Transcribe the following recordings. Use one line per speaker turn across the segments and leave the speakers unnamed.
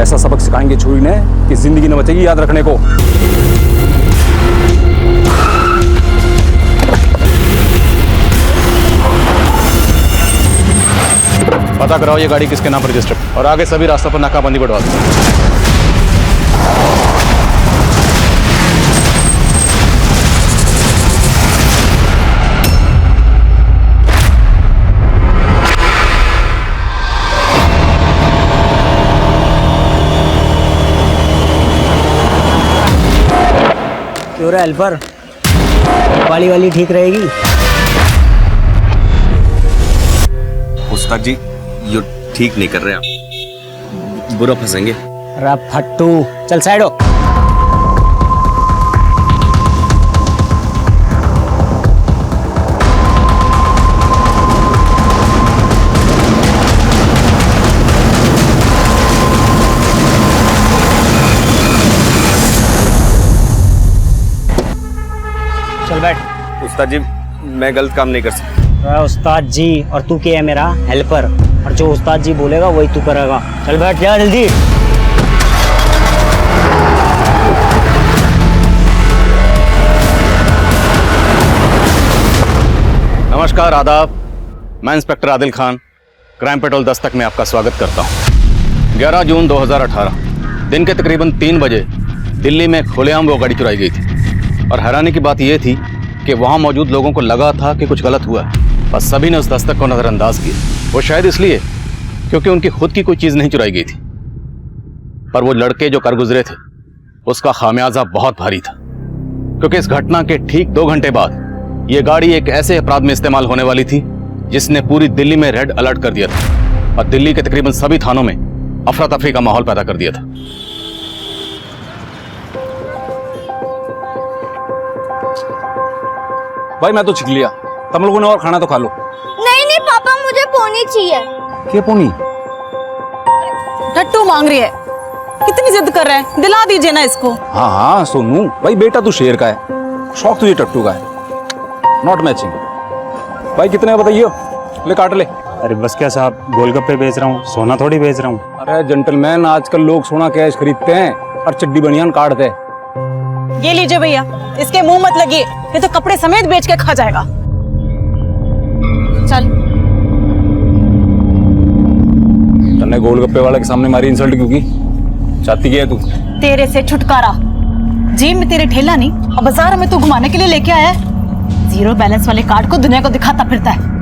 ऐसा सबक सिखाएंगे छुरी ने कि जिंदगी न बचेगी याद रखने को।
पता कराओ ये गाड़ी किसके नाम पर रजिस्टर्ड, और आगे सभी रास्तों पर नाकाबंदी बढ़वा दो।
क्यों हेल्पर, वाली ठीक रहेगी?
उस्ताद जी ये ठीक नहीं कर रहे आप, बुरा फंसेंगे।
अरे फट्टू, चल साइड हो। चल बैठ।
उस्ताद जी मैं गलत काम नहीं कर सकता।
उस्ताद जी और तू क्या है? मेरा हेल्पर, और जो उस्ताद जी बोलेगा वही तू करेगा। चल बैठ जा जल्दी।
नमस्कार, आदाब। मैं inspector Adil Khan, crime petrol Dastak में आपका स्वागत करता हूं। 11 जून 2018 दिन के तकरीबन 3 बजे दिल्ली में खुलेआम वो गाड़ी चुराई गई थी, और हैरानी की बात यह थी कि वहां मौजूद लोगों को लगा था कि कुछ गलत हुआ है, बस सभी ने उस दस्तक को नजरअंदाज किया। वो शायद इसलिए क्योंकि उनकी खुद की कोई चीज नहीं चुराई गई थी, पर वो लड़के जो कर गुजरे थे उसका खामियाजा बहुत भारी था, क्योंकि इस घटना के ठीक 2 घंटे बाद ये गाड़ी एक ऐसे अपराध में इस्तेमाल होने वाली थी जिसने पूरी दिल्ली में रेड अलर्ट कर दिया था और दिल्ली के तकरीबन सभी थानों में अफरा तफरी का माहौल पैदा कर दिया था।
भाई मैं तो छिक लिया, तुम लोगों ने और खाना तो खा लो।
नहीं नहीं पापा, मुझे पोनी चाहिए।
क्या पोनी?
टट्टू मांग रही है, कितनी जिद कर रहा है, दिला दीजिए ना इसको।
हाँ हाँ सोनू भाई, बेटा तू शेर का है, शौक तुझे टट्टू का है, नॉट मैचिंग। भाई कितने का बताइए, ले काट ले।
अरे बस क्या साहब, गोलगप्पे बेच रहा हूँ, सोना थोड़ी बेच रहा हूँ।
अरे जेंटलमैन, आजकल लोग सोना कैश खरीदते हैं और चड्डी बनियान काटते हैं।
ये लीजिए भैया, इसके मुंह मत लगिए, ये तो कपड़े समेत बेच के खा जाएगा। चल।
तन्ने गोलगप्पे वाले के सामने मारी इंसल्ट क्यों की? चाहती क्या है तू?
तेरे से छुटकारा, जेब में तेरे ठेला नहीं और बाजार में तू घुमाने के लिए लेके आया है। 0 बैलेंस वाले कार्ड को दुनिया को दिखाता फिरता है।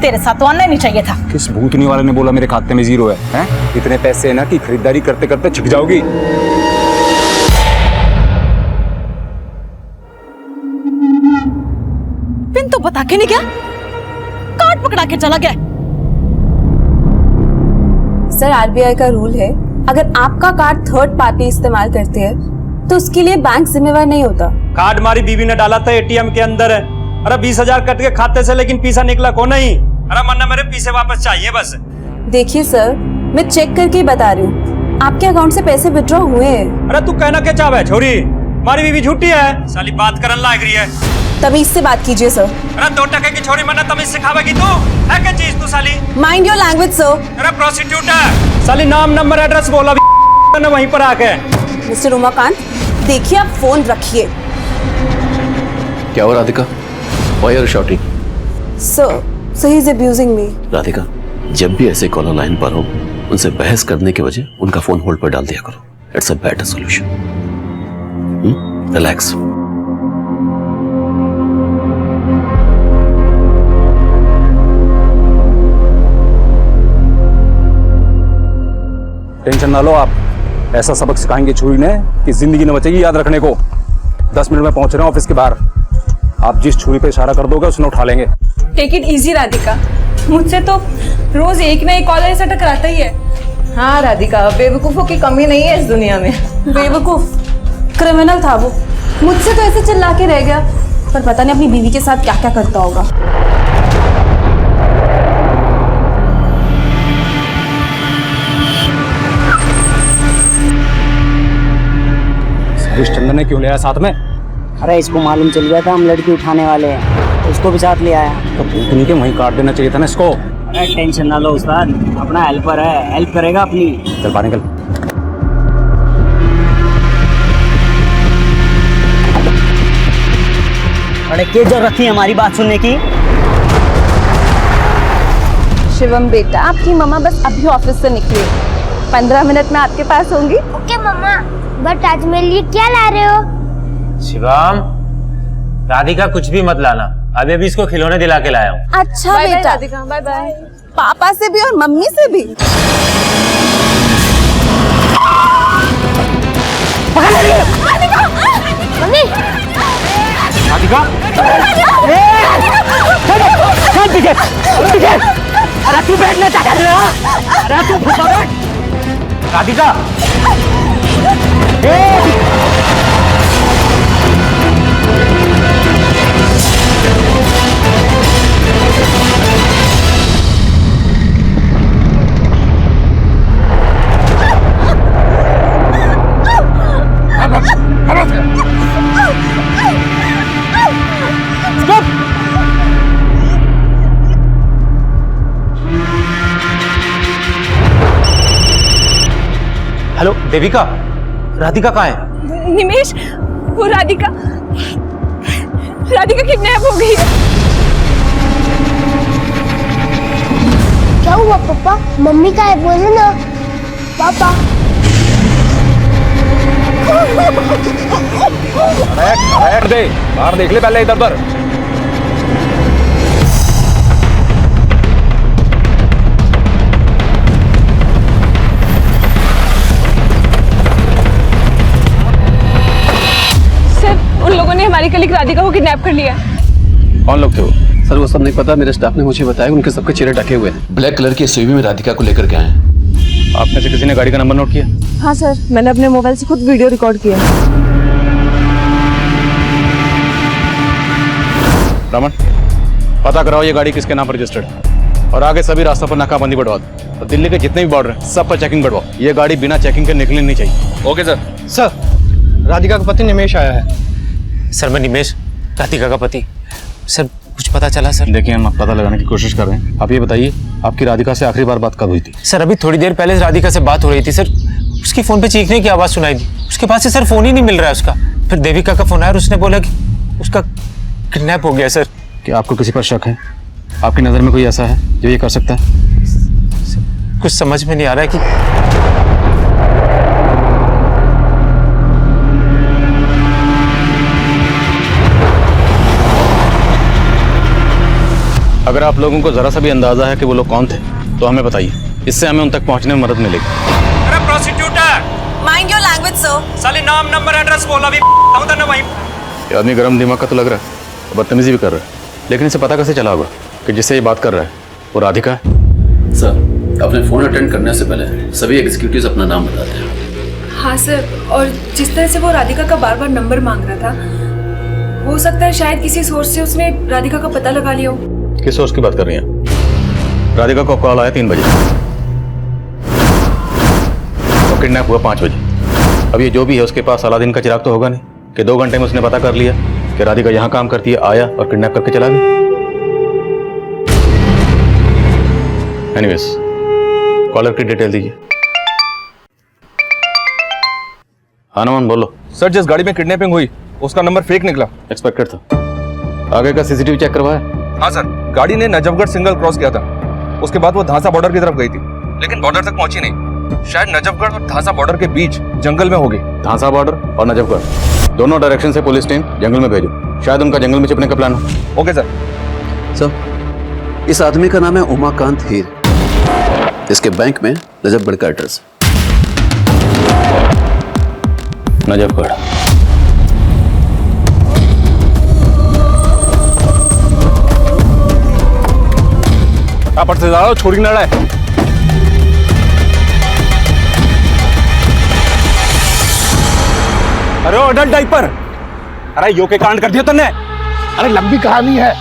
तेरे साथ तो आना नहीं चाहिए था।
किस भूतनी वाले ने बोला मेरे खाते में 0 है? हैं? इतने पैसे है ना कि खरीदारी करते करते छिक जाओगी।
पिन तो बता के नहीं गया, कार्ड पकड़ा के चला गया।
सर आरबीआई का रूल है, अगर आपका कार्ड थर्ड पार्टी इस्तेमाल करते हैं तो उसके लिए बैंक जिम्मेवार नहीं होता।
कार्ड हमारी बीवी ने डाला था एटीएम के अंदर है। अरे 20,000 कट के खाते से, लेकिन पैसा निकला को नहीं। अरे मन्ना मेरे पैसे वापस चाहिए बस।
देखिए सर, मैं चेक करके ही बता रही हूँ, आपके अकाउंट से पैसे विड्रॉ हुए हैं।
अरे तू कहना क्या चाह है छोरी, हमारी बीवी झूठी है, साली बात करन लायक रही है।
तमीज से बात कीजिए सर।
अरे 2 टके की छोरी मन्ना तमीज सिखावेगी तू? है क्या चीज तू साली?
Mind your language sir.
अरे प्रोस्टिट्यूट है साली, नाम नंबर एड्रेस बोला ना वहीं पर आके।
मिस्टर उमाकांत, देखिए आप फोन रखिए।
क्या हो Radhika? Why are you shouting?
Sir he is abusing me.
Radhika, जब भी ऐसे कॉलर लाइन पर हो उनसे बहस करने के वजह उनका फोन होल्ड पर डाल दिया करो। It's a better solution. Relax.
Tension ना लो आप, ऐसा सबक सिखाएंगे छुरी ने कि जिंदगी न बचेगी याद रखने को। 10 मिनट में पहुंच रहे हैं ऑफिस के बाहर। आप जिस छुरी पे इशारा कर दोगे उसने उठा लेंगे।
टेक इट इजी राधिका, मुझसे तो रोज एक ना एक कॉलर से टकराता ही है। हाँ राधिका, बेवकूफों की कमी नहीं है इस दुनिया में।
बेवकूफ क्रिमिनल था वो, मुझसे तो ऐसे चिल्ला के रह गया, पर पता नहीं अपनी बीवी के साथ क्या क्या करता होगा।
चंदन ने क्यों लिया साथ में?
अरे इसको मालूम चल गया था हम लड़की उठाने वाले हैं, उसको भी साथ ले आया।
तो भूतनी के वहीं काट देना चाहिए था ना इसको।
अरे टेंशन ना लो उस्ताद, अपना हेल्पर है, हेल्प करेगा अपनी।
चल बाहर निकल।
अरे क्या जरूरत थी हमारी बात सुनने की?
शिवम बेटा, आपकी मम्मा बस अभी ऑफिस से निकली, 15 मिनट में आपके पास होंगी।
ओके मम्मा, बट आज मेरे लिए क्या ला रहे हो?
शिवम, राधिका कुछ भी मत लाना, अभी अभी इसको खिलौने दिला के लाया हूँ।
अच्छा बेटा, राधिका बाय बाय। पापा से भी और मम्मी से भी।
मम्मी,
राधिका, अरे तू बैठना चाहता है? अरे तू भूखा बैठ। राधिका,
हेलो देविका, राधिका कहाँ है?
निमेश, वो राधिका किडनैप हो गई है।
क्या हुआ पापा? मम्मी का है, बोलो ना पापा।
बैठ दे, बाहर देख ले पहले इधर उधर।
सर, उन लोगों ने हमारी कलीग राधिका को किडनैप कर लिया।
कौन लोग थे वो?
सर वो सब नहीं पता, मेरे स्टाफ ने मुझे बताया उनके सबके चेहरे ढके हुए हैं। ब्लैक कलर की एसयूवी में राधिका को लेकर के आए हैं।
आप में से किसी ने गाड़ी का नंबर नोट किया?
हाँ सर, मैंने अपने मोबाइल से खुद वीडियो रिकॉर्ड किया।
रमन, पता कराओ ये गाड़ी किसके नाम पर रजिस्टर्ड है और आगे सभी रास्तों पर नाकाबंदी बढ़वा दो और दिल्ली के जितने भी बॉर्डर हैं सब पर चेकिंग बढ़वाओ। ये गाड़ी बिना चेकिंग के निकलनी नहीं चाहिए। Okay sir.
सर, राधिका का पति निमेश आया है। सर, मैं निमेश, राधिका का पति। सर, कुछ पता चला सर?
देखिए, हम पता लगाने की कोशिश कर रहे हैं। आप ये बताइए, आपकी राधिका से आखिरी बार बात कब हुई थी?
सर, अभी थोड़ी देर पहले राधिका से बात हो रही थी सर। उसकी फोन पे चीखने की आवाज सुनाई दी। उसके पास से सर फोन ही नहीं मिल रहा है उसका। फिर देविका का फोन आया और उसने बोला कि उसका किडनैप हो गया सर।
क्या आपको किसी पर शक है? आपकी नज़र में कोई ऐसा है जो ये कर सकता है?
कुछ समझ में नहीं आ रहा है कि
अगर आप लोगों को जरा सा भी अंदाजा है कि वो लोग कौन थे तो हमें बताइए, इससे हमें उन तक पहुंचने में मदद मिलेगी।
अरे प्रोस्टिट्यूटर,
माइंड योर लैंग्वेज सर।
साले नाम नंबर एड्रेस बोला भी ना वहीं।
ये आदमी गर्म दिमाग का तो लग रहा है, बदतमीजी भी कर रहा है, लेकिन इसे पता कैसे चला होगा कि जिससे ये बात कर रहा है वो राधिका है?
सर, अपने फोन अटेंड करने से पहले सभी एग्जीक्यूटिव्स अपना नाम बताते हैं।
हाँ सर, और जिस तरह से वो राधिका का बार बार नंबर मांग रहा था, हो सकता है शायद किसी सोर्स से उसने राधिका का पता लगा लिया हो।
किस सोर्स की बात कर रही हैं? राधिका को कॉल आया 3 बजे, तो किडनैप हुआ 5 बजे। अब ये जो भी है उसके पास अलादीन का चिराग तो होगा नहीं कि 2 घंटे में उसने पता कर लिया कि राधिका यहाँ काम करती है, आया और किडनैप करके चला गया। एनीवेज, कॉलर की डिटेल दीजिए। हाँ नमन, बोलो।
सर, जिस गाड़ी में किडनैपिंग हुई उसका नंबर फेक निकला।
एक्सपेक्टेड था। आगे का सीसीटीवी चेक करवाया?
हाँ सर, गाड़ी ने नजफगढ़ सिग्नल क्रॉस किया था, उसके बाद वो धांसा बॉर्डर की तरफ गई थी, लेकिन बॉर्डर तक पहुंची नहीं। शायद नजफगढ़ और धांसा बॉर्डर के बीच जंगल में होगी।
धांसा बॉर्डर और नजफगढ़ दोनों डायरेक्शन से पुलिस टीम जंगल में भेजो, शायद उनका जंगल में छिपने का प्लान हो।
Okay sir.
सर, इस आदमी का नाम है उमाकांत हीर। इसके बैंक में नजफगढ़ का एड्रेस।
नजफगढ़।
आप से ज्यादा छोड़ी ना रहा है। अरे अडल्ट डाइपर, अरे यो के कांड कर दिया तूने।
अरे लंबी कहानी है,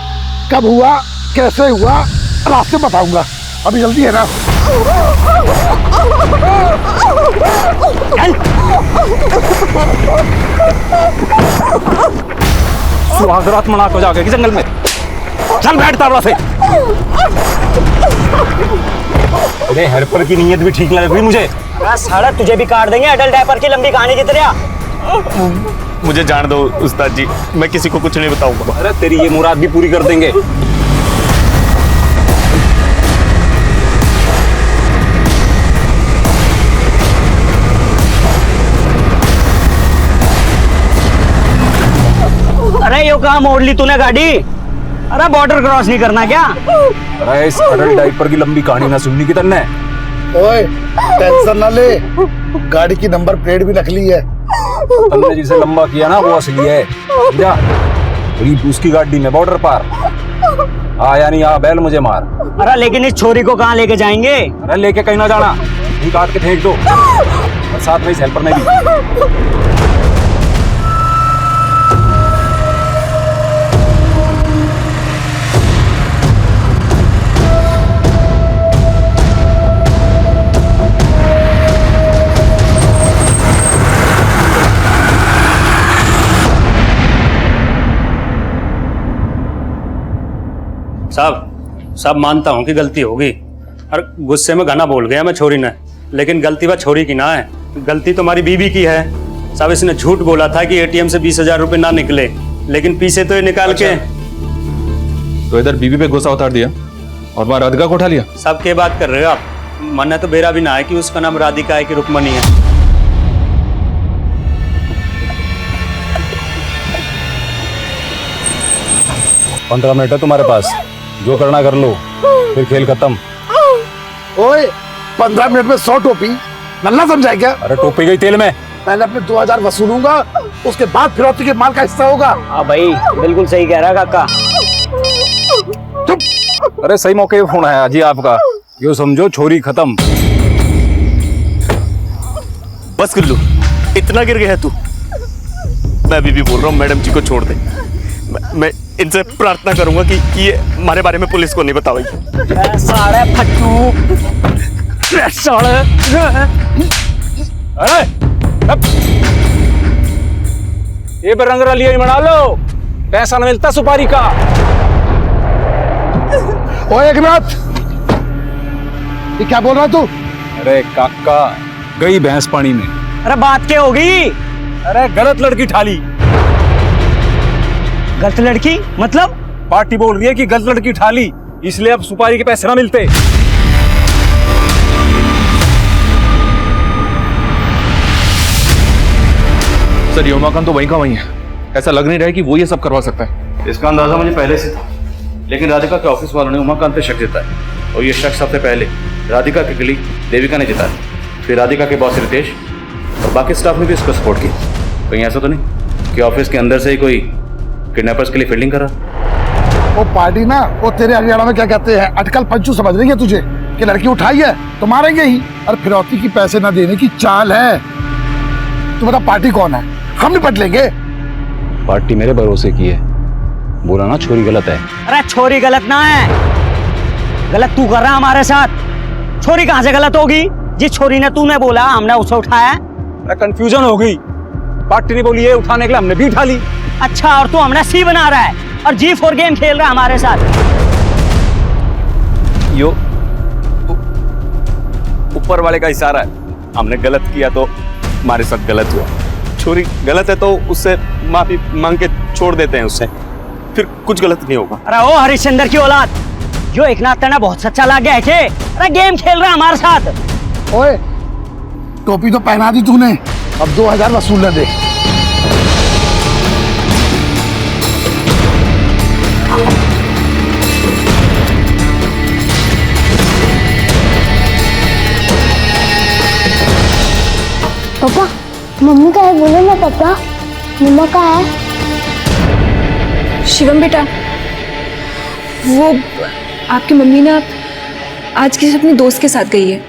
कब हुआ कैसे हुआ रास्ते बताऊंगा, अभी जल्दी है ना।
सुहागरात मना को जाके जंगल में चल बैठ तावड़ा से। अरे हेल्पर की नीयत भी ठीक लग रही मुझे।
साला तुझे भी काट देंगे अडल्ट डायपर की लंबी कहानी की तरह।
मुझे जान दो उस्ताद जी, मैं किसी को कुछ नहीं बताऊंगा।
अरे तेरी ये मुराद भी पूरी कर देंगे।
अरे यो कहाँ मोड़ ली तूने गाड़ी? अरे बॉर्डर क्रॉस नहीं करना क्या?
अरे इस अडल्ट डायपर की लंबी कहानी ना सुननी की तन्ने।
ओए टेंशन ना ले, गाड़ी की नंबर प्लेट भी नकली है।
तन्ने जिसे लंबा किया ना वो असली है। जा उसकी गाड़ी में बॉर्डर पार आया नहीं आ बैल मुझे मार।
अरे लेकिन इस छोरी को कहाँ लेके जाएंगे?
अरे लेके कहीं ना जाना, ही काट के फेंक दो। और साथ में इस हेल्पर ने भी।
साहब मानता हूँ कि गलती होगी और गुस्से में घना बोल गया मैं छोरी ने, लेकिन गलती वह छोरी की ना है, गलती तुम्हारी बीवी की है। साहब इसने झूठ बोला था कि एटीएम से 20,000 रुपए ना निकले, लेकिन पीछे तो ये निकाल के।
तो इधर बीवी पे गुस्सा उतार दिया और वहां राधिका को उठा लिया।
साहब क्या बात कर रहे हो आप? मन तो बेरा भी ना है कि उसका नाम राधिका है कि रुक्मणी है।
पंद्रह मिनट है तुम्हारे पास, जो करना कर लो, फिर खेल खत्म।
ओए 15 मिनट में 100 टोपी, नल्ला समझा क्या?
अरे टोपी गई तेल में।
पहले अपने 2000 वसूलूंगा, उसके बाद फिरौती के माल का हिस्सा होगा।
हाँ भाई बिल्कुल सही कह रहा है काका।
अरे सही मौके पे फोन आया जी आपका, यो समझो छोरी खत्म।
बस गुल्लू, इतना गिर गया तू? मैं अभी भी बोल रहा हूँ मैडम जी को छोड़ दे। मैं इनसे प्रार्थना करूंगा कि ये हमारे बारे में पुलिस को नहीं बतावेगी।
साले फट्टू, साले।
अरे ये रंग रलिया बना लो, पैसा न मिलता सुपारी का।
ओए एकनाथ, ये क्या बोल रहा तू?
अरे काका गई भैंस पानी में।
अरे बात क्या होगी?
अरे गलत लड़की ठाली।
गलत लड़की मतलब?
पार्टी बोल रही है कि गलत लड़की ठाली, इसलिए अब सुपारी के पैसे ना मिलते।
सर ये उमाकांत तो वहीं का वहीं है, ऐसा लग नहीं रहा है कि वो ये सब करवा सकता है। इसका अंदाजा मुझे पहले से था, लेकिन राधिका के ऑफिस वालों ने उमाकांत पे शक जताया और ये शक सबसे पहले राधिका की कलीग देविका ने जताया, फिर राधिका के बॉस रितेश और बाकी स्टाफ ने भी इसको सपोर्ट किया। कहीं ऐसा तो नहीं कि ऑफिस के अंदर से ही कोई किडनैपर्स के लिए फील्डिंग कर रहा?
वो पार्टी ना, वो तेरे हरियाणा में क्या कहते हैं, अटकल पंचू समझ रही है तुझे कि लड़की उठाई है तो मारेंगे ही, और फिरौती की पैसे ना देने की चाल है। तू बता पार्टी कौन है, हम निपट लेंगे।
पार्टी मेरे भरोसे की है, बोला ना छोरी गलत है।
अरे छोरी गलत ना है, गलत तू कर रहा हमारे साथ। छोरी कहाँ से गलत होगी? जिस छोरी ने तूने बोला हमने उसे उठाया।
अरे कंफ्यूजन हो गई, पार्टी ने बोली है उठाने के लिए, हमने भी उठा ली।
अच्छा, और तू हमने सी बना रहा है और G4 गेम खेल रहा है हमारे साथ।
यो ऊपर वाले का इशारा है, हमने गलत किया तो हमारे साथ गलत हुआ। छोरी गलत है तो उससे माफी मांग के छोड़ देते हैं, उससे फिर कुछ गलत नहीं होगा।
अरे ओ हरिश्चंद्र की औलाद, जो एकनाथ तना बहुत सच्चा लग गया है। अरे गेम खेल रहा है हमारे साथ।
ओए टोपी तो पहना दी तूने, अब 2000 वसूलने दे।
पापा मम्मी का है, बोलो ना पापा, मम्मा का है।
शिवम बेटा, वो आपकी मम्मी ना आज किसी अपने दोस्त के साथ गई है,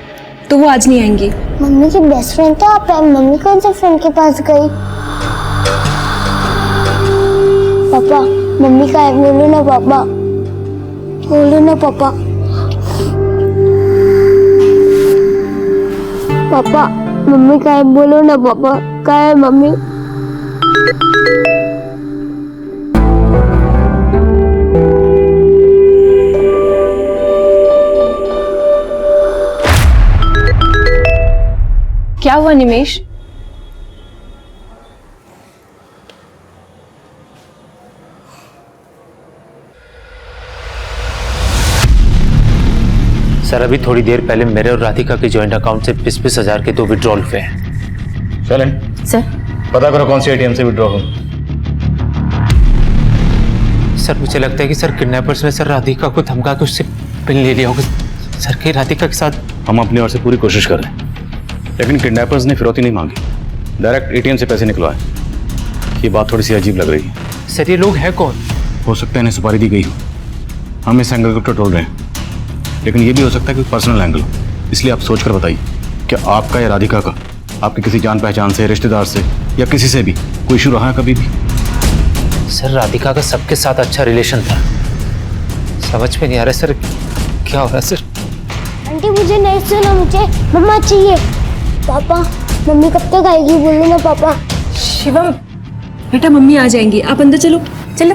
तो वो आज नहीं आएंगी।
मम्मी की बेस्ट फ्रेंड तो आप है, मम्मी कौन से फ्रेंड के पास गई? पापा मम्मी का है, बोलो ना पापा, बोलो ना पापा। पापा मम्मी का है, बोलो ना पापा, का है मम्मी?
क्या हुआ निमेश?
सर अभी थोड़ी देर पहले मेरे और राधिका के जॉइंट अकाउंट से 20,000 के 2 विड्रॉल हुए हैं।
चलें
सर
पता करो कौन सी एटीएम से विड्रॉ हो।
सर मुझे लगता है कि सर किडनैपर्स ने सर राधिका को धमका के उससे पिन ले लिया होगा सर। कि राधिका के साथ
हम अपनी ओर से पूरी कोशिश कर रहे हैं, लेकिन किडनैपर्स ने फिरौती नहीं मांगी, डायरेक्ट एटीएम से पैसे निकलवाए। ये बात थोड़ी सी अजीब लग रही है।
सर ये लोग हैं कौन?
हो सकता है इन्हें सुपारी दी गई हो, हम इस एंगल को टटोल रहे हैं, लेकिन ये भी हो सकता है कि पर्सनल एंगल हो। इसलिए आप सोच कर बताइए, क्या आपका या राधिका का आपके किसी जान पहचान से, रिश्तेदार से या किसी से भी कोई इशू रहा है कभी भी?
सर राधिका का सबके साथ अच्छा रिलेशन था। समझ में नहीं आ रहा सर क्या हो रहा है सर।
आंटी मुझे नहीं सुना, मुझे मम्मा चाहिए। पापा मम्मी कब तक आएगी, बोलो ना पापा।
शिवम बेटा मम्मी आ जाएंगी, आप अंदर चलो चलो।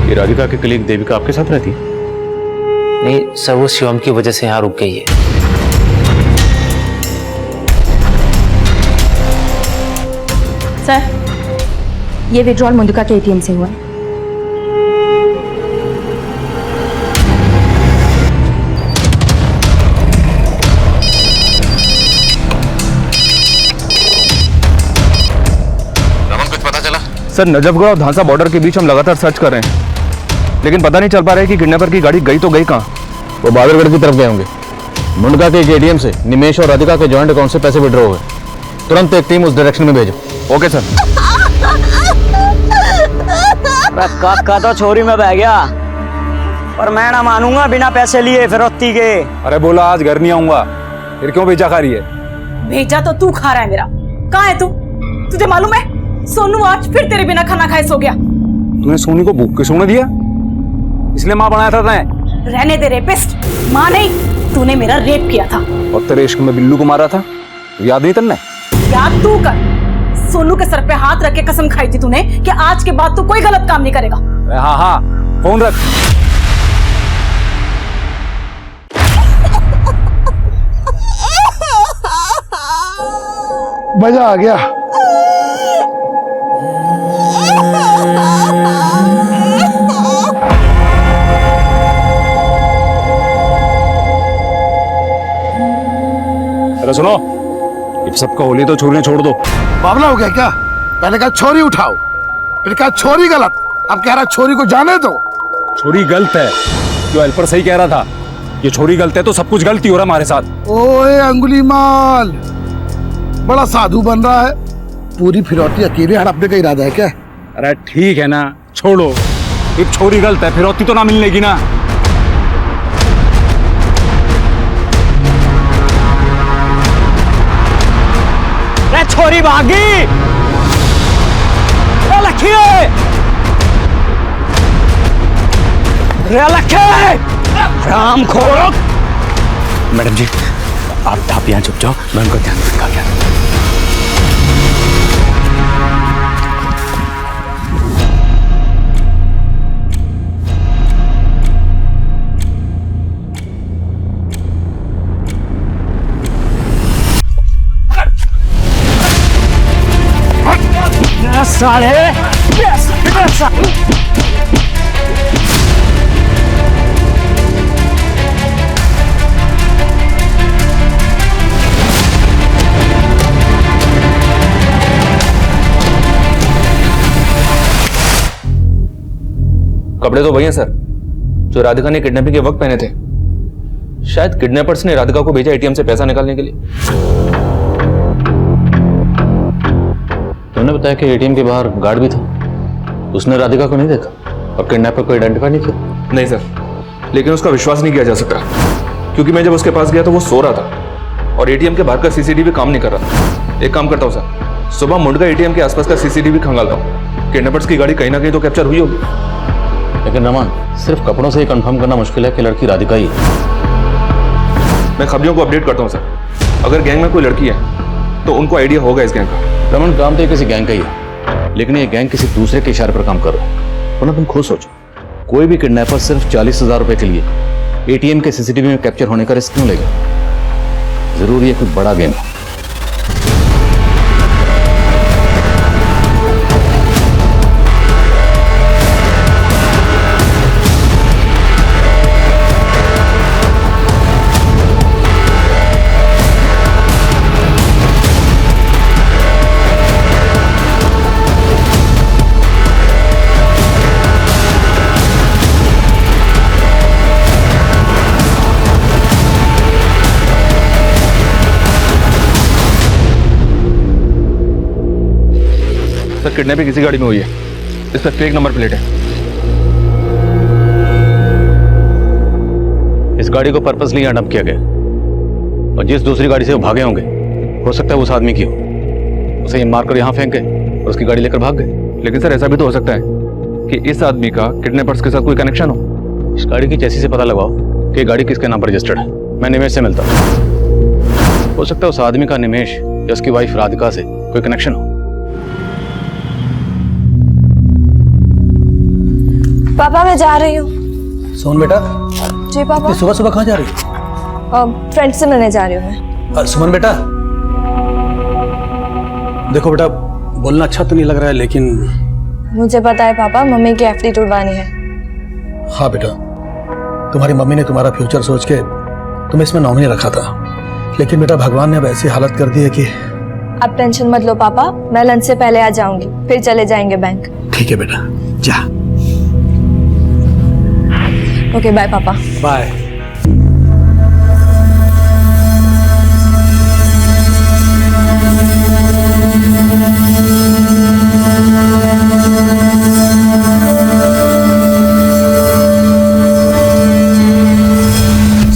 ये राधिका के कलीग देविका आपके साथ रहती है?
नहीं सर वो शिवम की वजह से यहाँ रुक गई है।
सर ये विड्रॉल मधुका के एटीएम से हुआ है।
सर नजफगढ़ और धांसा बॉर्डर के बीच हम लगातार सर्च कर रहे हैं, लेकिन पता नहीं चल पा रहा है कि किडनैपर की गाड़ी गई तो गई कहाँ।
वो बहादुरगढ़ की तरफ गए होंगे। मुंडका के एक एटीएम से निमेश और राधिका के जॉइंट अकाउंट से पैसे विड्रॉ हुए। तुरंत एक टीम उस डायरेक्शन में भेजो।
Okay sir.
काका तो छोरी में बह गया, पर मैं ना मानूंगा बिना पैसे लिए फिरौती के।
अरे बोला आज घर नहीं आऊंगा, फिर क्यों भेजा खा रही है?
भेजा तो तू खा रहा है मेरा। कहाँ है तू? तुझे मालूम है सोनू आज फिर तेरे बिना खाना खाए सो गया।
तूने सोनी को भूख के सोने दिया, इसलिए माँ बनाया था तैं?
रहने दे रेपिस्ट, माँ नहीं, तूने मेरा रेप किया था।
और तेरे इश्क में बिल्लू को मारा था, याद नहीं तन्ने?
याद तू कर। सोनू के सर पे हाथ रख के कसम खाई थी तूने कि आज के बाद तू कोई गलत काम नहीं करेगा।
हाँ हाँ फोन रख।
मजा आ गया।
अरे सुनो, ये सबका होली तो छोड़ने छोड़ दो।
बावला हो गया क्या? पहले कहा छोरी उठाओ, फिर कहा छोरी गलत, अब कह रहा छोरी को जाने दो।
छोरी गलत है, जो हेल्पर सही कह रहा था। ये छोरी गलत है तो सब कुछ गलती हो रहा हमारे साथ।
ओए अंगुली माल, बड़ा साधु बन रहा है। पूरी फिरौती अकेले हड़पने का इरादा है क्या?
अरे ठीक है ना, छोड़ो। ये छोरी गलत है, फिरौती तो ना मिलने की ना।
छोरी भागी लखिए, राम खोरो।
मैडम जी आप यहाँ चुप जाओ, मैं उनको ध्यान रखा क्या।
साले
कपड़े तो वही हैं सर जो राधिका ने किडनैपिंग के वक्त पहने थे। शायद किडनैपर्स ने राधिका को भेजा एटीएम से पैसा निकालने के लिए।
तुमने बताया कि एटीएम के बाहर गार्ड भी था, उसने राधिका को नहीं देखा और किडनैपर को आइडेंटिफाई नहीं किया?
नहीं सर, लेकिन उसका विश्वास नहीं किया जा सकता क्योंकि मैं जब उसके पास गया तो वो सो रहा था और एटीएम के बाहर का सीसीटीवी काम नहीं कर रहा था। एक काम करता हूँ सर, सुबह मुंडका एटीएम के आसपास का सीसीटीवी खंगालता हूँ। किडनैपर्स की गाड़ी कहीं ना कहीं तो कैप्चर हुई होगी।
लेकिन रमान, सिर्फ कपड़ों से ही कंफर्म करना मुश्किल है कि लड़की राधिका ही है।
मैं खबरियों को अपडेट करता हूँ सर, अगर गैंग में कोई लड़की है तो उनको आइडिया होगा इस गैंग का।
रमन, काम तो किसी गैंग का ही है, लेकिन ये गैंग किसी दूसरे के इशारे पर काम कर रहा है। वरना तुम खुद सोचो, कोई भी किडनैपर सिर्फ 40,000 रुपए के लिए एटीएम के सीसीटीवी में कैप्चर होने का रिस्क क्यों लेगा? जरूर ये कोई बड़ा गेम है।
किडनैपिंग इसी गाड़ी में हुई है। इस पर फेक नंबर प्लेट है।
इस गाड़ी को पर्पसली यहाँ डंप किया गया और जिस दूसरी गाड़ी से वो भागे होंगे हो सकता है उस आदमी की हो। उसे ये मारकर यहाँ फेंक गए और उसकी गाड़ी लेकर भाग गए।
लेकिन सर ऐसा भी तो हो सकता है कि इस आदमी का किडनैपर्स के साथ कोई कनेक्शन हो।
इस गाड़ी की चेसी से पता लगाओ कि ये गाड़ी किसके नाम पर रजिस्टर्ड है। मैं निमेश से मिलता हूँ। हो सकता है उस आदमी का निमेश या उसकी वाइफ राधिका से कोई कनेक्शन हो।
पापा मैं जा रही हूँ।
सोन बेटा।
जी पापा।
सुबह सुबह कहाँ जा रही हो?
फ्रेंड से मिलने जा रही हूँ मैं।
सुमन बेटा देखो बेटा, बोलना अच्छा तो नहीं लग रहा है लेकिन
मुझे पता है पापा, मम्मी की एफडी तुड़वानी है।
हाँ बेटा, तुम्हारी मम्मी ने तुम्हारा फ्यूचर सोच के तुम्हें इसमें नॉमिनी रखा था, लेकिन बेटा भगवान ने अब ऐसी हालत कर दी है कि।
आप टेंशन मत लो पापा, मैं लंच से पहले आ जाऊंगी, फिर चले जाएंगे बैंक।
ठीक है बेटा, जा।
ओके बाय पापा।
बाय।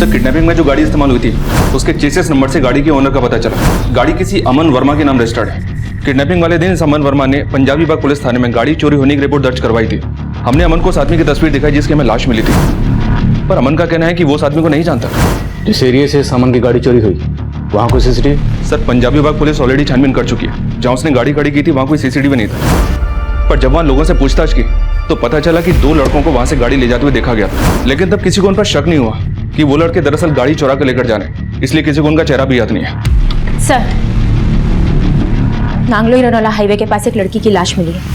किडनैपिंग में जो गाड़ी इस्तेमाल हुई थी उसके चेसिस नंबर से गाड़ी के ओनर का पता चला। गाड़ी किसी अमन वर्मा के नाम रजिस्टर्ड है। किडनैपिंग वाले दिन अमन वर्मा ने पंजाबी बाग पुलिस थाने में गाड़ी चोरी होने की रिपोर्ट दर्ज करवाई थी। हमने अमन को उस आदमी की तस्वीर दिखाई जिसकी हमें लाश मिली थी, पर अमन का कहना है कि वो उस आदमी को नहीं जानता।
जिस एरिया से अमन की गाड़ी चोरी हुई वहाँ कोई सीसीटीवी?
सर पंजाबी बाग पुलिस ऑलरेडी छानबीन कर चुकी है। जहाँ उसने गाड़ी खड़ी की थी वहाँ कोई सीसीटीवी नहीं था, पर जब वहाँ लोगों से पूछताछ की तो पता चला कि 2 लड़कों को वहाँ से गाड़ी ले जाते हुए देखा गया था। लेकिन तब किसी को उन पर शक नहीं हुआ कि वो लड़के दरअसल गाड़ी चुरा कर लेकर जाने, इसलिए किसी को उनका चेहरा भी याद नहीं है।
सर, नांगलोई रनौला हाईवे के पास एक लड़की की लाश मिली है।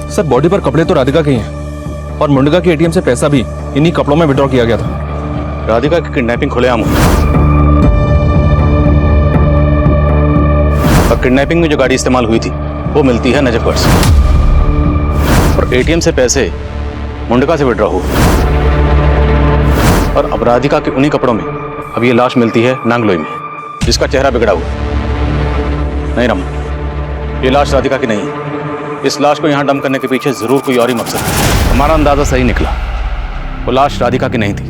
सर बॉडी पर कपड़े तो राधिका के ही हैं और मुंडगा के एटीएम से पैसा भी इन्हीं कपड़ों में विड्रॉ किया गया था।
राधिका की किडनैपिंग खुलेआम हुई और किडनैपिंग में जो गाड़ी इस्तेमाल हुई थी वो मिलती है नजफ पर्स और एटीएम से पैसे मुंडका से विड्रॉ हुए और अब राधिका के उन्हीं कपड़ों में अब ये लाश मिलती है नांगलोई में, जिसका चेहरा बिगड़ा हुआ। नहीं रम, ये लाश राधिका की नहीं है। इस लाश को यहाँ डंप करने के पीछे जरूर कोई और ही मकसद है। हमारा अंदाजा सही निकला, वो लाश राधिका की नहीं थी,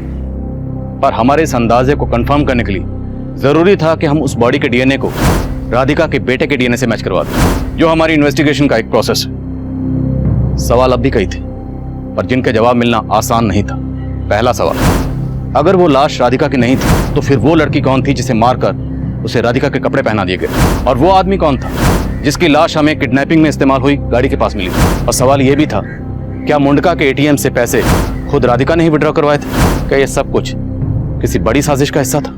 पर हमारे इस अंदाजे को कंफर्म करने के लिए जरूरी था कि हम उस बॉडी के डीएनए को राधिका के बेटे के डीएनए से मैच करवा दें, जो हमारी इन्वेस्टिगेशन का एक प्रोसेस है। सवाल अब भी कई थे, पर जिनके जवाब मिलना आसान नहीं था। पहला सवाल, अगर वो लाश राधिका की नहीं थी तो फिर वो लड़की कौन थी जिसे मारकर उसे राधिका के कपड़े पहना दिए गए, और वो आदमी कौन था जिसकी लाश हमें किडनैपिंग में इस्तेमाल हुई गाड़ी के पास मिली। और सवाल यह भी था, क्या मुंडका के एटीएम से पैसे खुद राधिका ने ही विड्रॉ करवाए थे? क्या ये सब कुछ किसी बड़ी साजिश का हिस्सा था?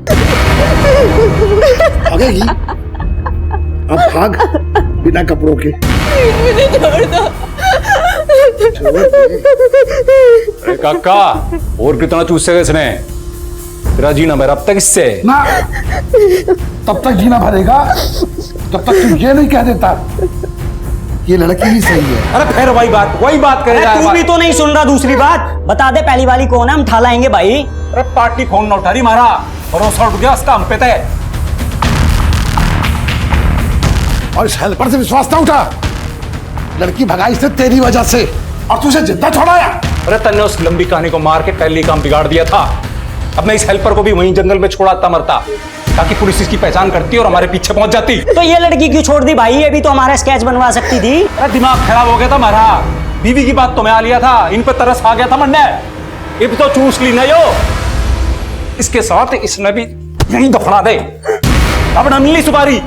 भागेगी? अब भाग बिना कपड़ों के।
मुझे छोड़ दो।
अरे काका, और कितना चूसेगा इसने? तेरा जीना भर अब तक इससे
ना, तब तक जीना भरेगा जब तक तू ये नहीं कह देता ये लड़की ही सही है।
अरे फिर वही बात करेगा।
तू भी तो नहीं सुन रहा। दूसरी बात बता दे, पहली वाली कौन है, हम ठा लाएंगे भाई।
अरे पार्टी फोन ना उठा रही मारा, भरोसा उठ गया उसका हम पे तय।
और इस हेल्पर से विश्वास ना उठा। लड़की भगाई से तेरी वजह से, और तुझे जिंदा छोड़ाया।
अरे तन्ने उस लंबी कहानी को मार के पहली काम बिगाड़ दिया था। अब मैं इस हेल्पर को भी वहीं जंगल में छोड़ाता मरता, ताकि पुलिस इसकी पहचान करती और हमारे पीछे पहुंच जाती।
तो ये लड़की क्यों छोड़ दी भाई? ये भी तो हमारा स्केच बनवा सकती थी।
अरे दिमाग खराब हो गया था हमारा। बीवी की बात तो मैं आ लिया था, इन पे तरस आ गया था मन्ने। ये भी तो चूस ली ना यो। इसके साथ इसने भी यहीं दफना दे। अब न मिली सुपारी।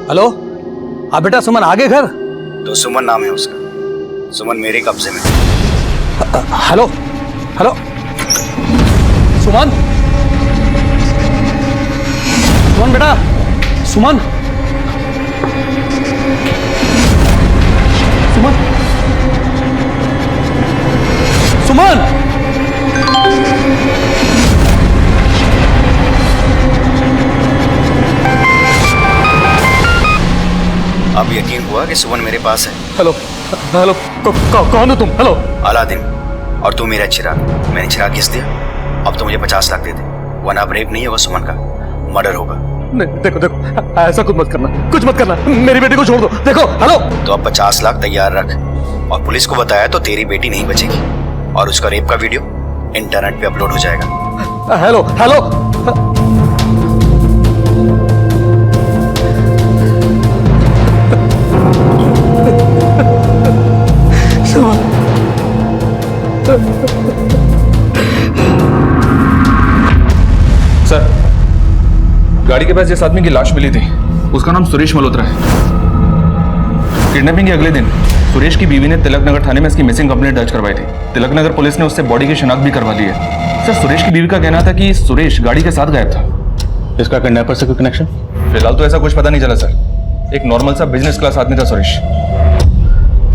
हेलो, हाँ बेटा, सुमन आ गए घर?
तो सुमन नाम है उसका। सुमन मेरे कब्जे में।
हेलो हेलो, सुमन, सुमन बेटा, सुमन, सुमन, सुमन।
अब यकीन हुआ कि सुमन मेरे पास है।
हेलो हेलो कौन हो तुम? हेलो।
अलादीन, और तू मेरा चिराग। मैंने चिराग घिस दिया। अब तो मुझे 50 लाख दे दे, वरना अब रेप नहीं होगा सुमन का, मर्डर होगा।
नहीं, देखो देखो, ऐसा कुछ मत करना, कुछ मत करना, मेरी बेटी को छोड़ दो। देखो हेलो।
तो अब 50 लाख तैयार रख, और पुलिस को बताया तो तेरी बेटी नहीं बचेगी, और उसका रेप का वीडियो इंटरनेट पे अपलोड हो जाएगा।
Hello hello. सर, गाड़ी के पास जिस आदमी की लाश मिली थी उसका नाम सुरेश मल्होत्रा है। किडनैपिंग के अगले दिन सुरेश की बीवी ने तिलक नगर थाने में इसकी मिसिंग कंप्लेंट दर्ज करवाई थी। तिलक नगर पुलिस ने उससे बॉडी की शिनाख्त भी करवा ली है। सर, सुरेश की बीवी का कहना था कि सुरेश गाड़ी के साथ गायब था।
इसका किडनैपर से कोई कनेक्शन?
फिलहाल तो ऐसा कुछ पता नहीं चला सर। एक नॉर्मल सा बिजनेस क्लास आदमी था सुरेश।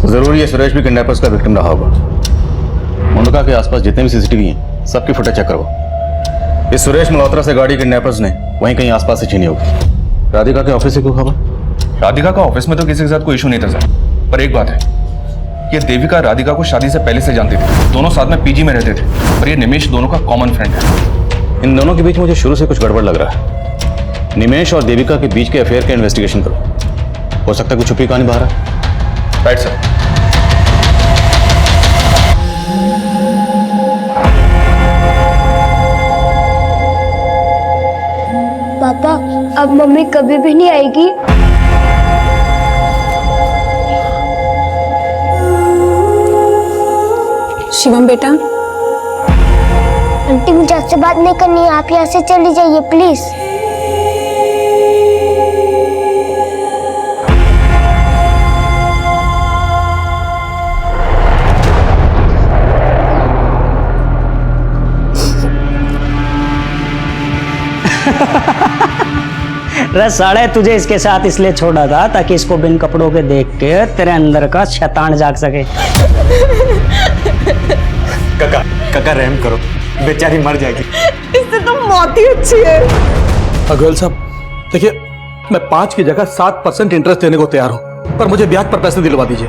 जरूरी है सुरेश भी किडनैपर्स का विक्टिम रहा होगा। मुंडका के आसपास जितने भी सीसीटीवी हैं सबकी फुटेज चेक करवाओ। इस सुरेश मल्होत्रा से गाड़ी किडनैपर्स ने वहीं कहीं आसपास से छीनी होगी। राधिका के ऑफिस से क्यों खबर?
राधिका का ऑफिस में तो किसी के साथ कोई इशू नहीं था सर, पर एक बात है, ये देविका राधिका को शादी से पहले से जानती थी। दोनों साथ में पीजी में रहते थे, और ये निमेश दोनों का कॉमन फ्रेंड है।
इन दोनों के बीच मुझे शुरू से कुछ गड़बड़ लग रहा है। निमेश और देविका के बीच के अफेयर का इन्वेस्टिगेशन करो, हो सकता है कुछ छुपी कहानी बाहर है।
Right sir.
पापा, अब मम्मी कभी भी नहीं आएगी?
शिवम बेटा।
आंटी, मुझे आपसे बात नहीं करनी है, आप यहाँ से चली जाइए प्लीज।
रे साले, तुझे इसके साथ इसलिए छोड़ा था ताकि इसको बिन कपड़ों के देख के तेरे अंदर का शैतान जाग सके।
काका काका रहम करो, बेचारी मर जाएगी।
इससे तो मौत ही अच्छी है।
गोयल साहब देखिए, मैं 5 की जगह 7% इंटरेस्ट देने को तैयार हूं, पर मुझे ब्याज पर पैसे दिलवा दीजिए।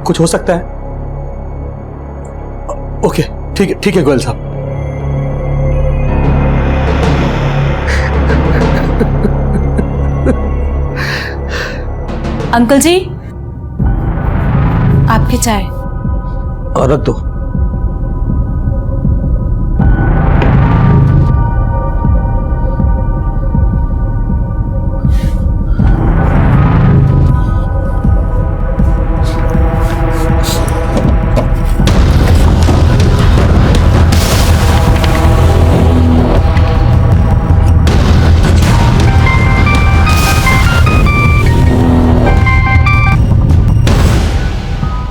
कुछ हो सकता है? ओके, ठीक है गोयल साहब।
अंकल जी, आपकी चाय।
और रख दो।